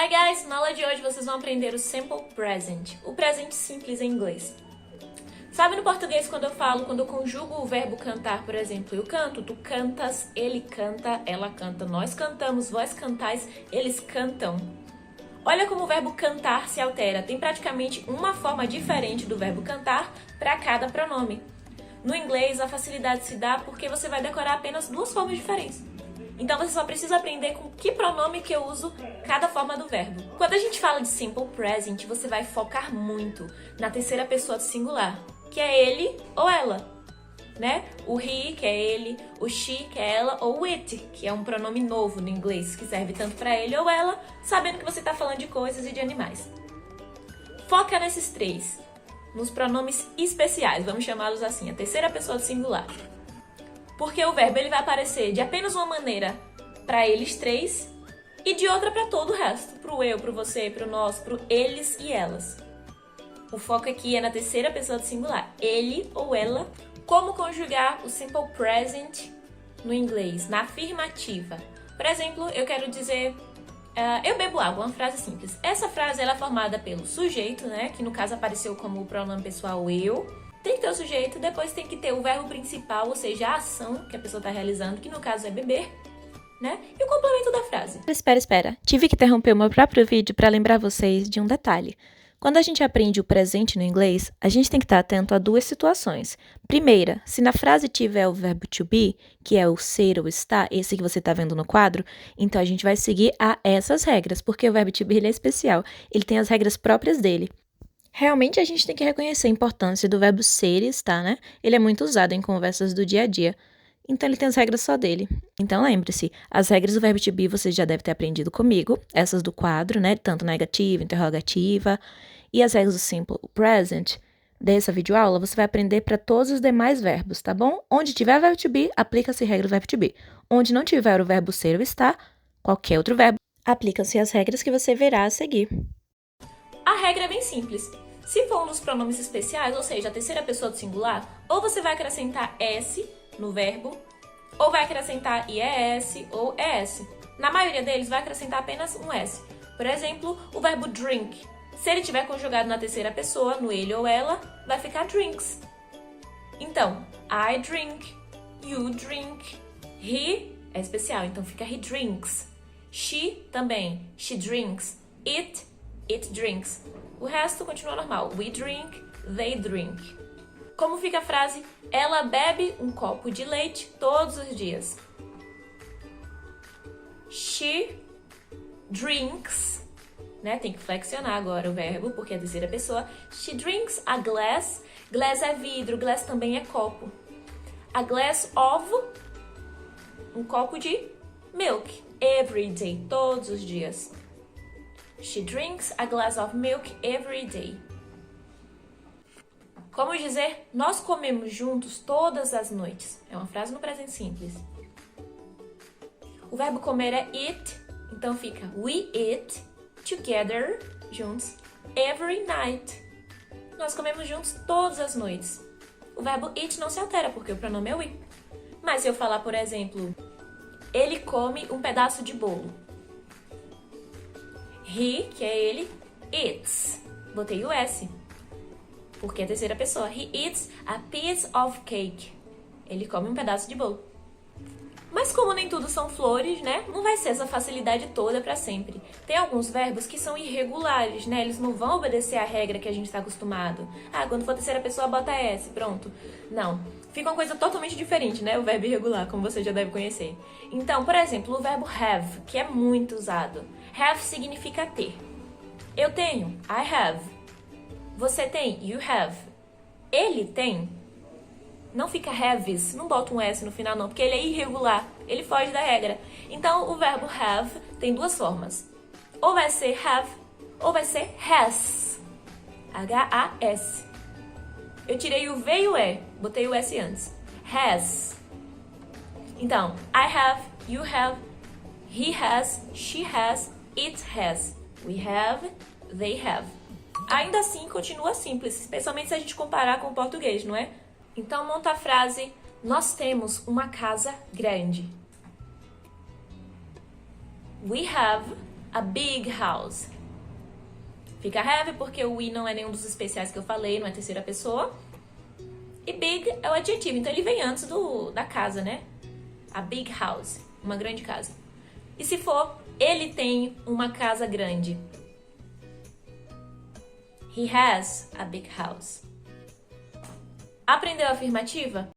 Hi guys! Na aula de hoje vocês vão aprender o Simple Present, o presente simples em inglês. Sabe no português quando eu conjugo o verbo cantar, por exemplo, eu canto, tu cantas, ele canta, ela canta, nós cantamos, vós cantais, eles cantam. Olha como o verbo cantar se altera, tem praticamente uma forma diferente do verbo cantar para cada pronome. No inglês, a facilidade se dá porque você vai decorar apenas duas formas diferentes. Então você só precisa aprender com que pronome que eu uso cada forma do verbo. Quando a gente fala de Simple Present, você vai focar muito na terceira pessoa do singular, que é ele ou ela, né? O he, que é ele, o she, que é ela, ou it, que é um pronome novo no inglês, que serve tanto para ele ou ela, sabendo que você está falando de coisas e de animais. Foca nesses três, nos pronomes especiais, vamos chamá-los assim, a terceira pessoa do singular. Porque o verbo ele vai aparecer de apenas uma maneira para eles três e de outra para todo o resto, para o eu, para o você, para o nós, para o eles e elas. O foco aqui é na terceira pessoa do singular, ele ou ela. Como conjugar o simple present no inglês, na afirmativa. Por exemplo, eu quero dizer, eu bebo água, uma frase simples. Essa frase ela é formada pelo sujeito, né, que no caso apareceu como o pronome pessoal eu. Tem que ter o sujeito, depois tem que ter o verbo principal, ou seja, a ação que a pessoa está realizando, que no caso é beber, né? E o complemento da frase. Espera. Tive que interromper o meu próprio vídeo para lembrar vocês de um detalhe. Quando a gente aprende o presente no inglês, a gente tem que estar atento a duas situações. Primeira, se na frase tiver o verbo to be, que é o ser ou estar, esse que você está vendo no quadro, então a gente vai seguir a essas regras, porque o verbo to be ele é especial, ele tem as regras próprias dele. Realmente a gente tem que reconhecer a importância do verbo ser e estar, né? Ele é muito usado em conversas do dia a dia. Então ele tem as regras só dele. Então lembre-se, as regras do verbo to be você já deve ter aprendido comigo, essas do quadro, né? Tanto negativa, interrogativa. E as regras do simple present dessa videoaula você vai aprender para todos os demais verbos, tá bom? Onde tiver verbo to be, aplica-se regra do verbo to be. Onde não tiver o verbo ser ou estar, qualquer outro verbo, aplicam-se as regras que você verá a seguir. A regra é bem simples. Se for um dos pronomes especiais, ou seja, a terceira pessoa do singular, ou você vai acrescentar S no verbo, ou vai acrescentar IES ou ES. Na maioria deles, vai acrescentar apenas um S. Por exemplo, o verbo drink. Se ele tiver conjugado na terceira pessoa, no ele ou ela, vai ficar drinks. Então, I drink, you drink, he é especial, então fica he drinks. She também, she drinks, it drinks. O resto continua normal. We drink, they drink. Como fica a frase? Ela bebe um copo de leite todos os dias. She drinks, né? Tem que flexionar agora o verbo, porque é a terceira pessoa. She drinks a glass. Glass é vidro, glass também é copo. A glass of, um copo de milk. Every day, todos os dias. She drinks a glass of milk every day. Como dizer, nós comemos juntos todas as noites. É uma frase no presente simples. O verbo comer é eat, então fica we eat together, juntos, every night. Nós comemos juntos todas as noites. O verbo eat não se altera, porque o pronome é we. Mas se eu falar, por exemplo, ele come um pedaço de bolo. He, que é ele, eats. Botei o S, porque é a terceira pessoa. He eats a piece of cake. Ele come um pedaço de bolo. Mas como nem tudo são flores, né? Não vai ser essa facilidade toda para sempre. Tem alguns verbos que são irregulares, né? Eles não vão obedecer à regra que a gente está acostumado. Ah, quando for a terceira pessoa, bota S, pronto. Não. Fica uma coisa totalmente diferente, né? O verbo irregular, como você já deve conhecer. Então, por exemplo, o verbo have, que é muito usado. Have significa ter. Eu tenho, I have. Você tem, you have. Ele tem. Não fica haves, não bota um S no final não, porque ele é irregular, ele foge da regra. Então, o verbo have tem duas formas. Ou vai ser have, ou vai ser has. H-A-S. Eu tirei o V e o E, botei o S antes. Has. Então, I have, you have, he has, she has, it has. We have, they have. Ainda assim, continua simples, especialmente se a gente comparar com o português, não é? Então, monta a frase, nós temos uma casa grande. We have a big house. Fica have porque o we não é nenhum dos especiais que eu falei, não é terceira pessoa. E big é o adjetivo, então ele vem antes da casa, né? A big house, uma grande casa. E se for, ele tem uma casa grande. He has a big house. Aprendeu a afirmativa?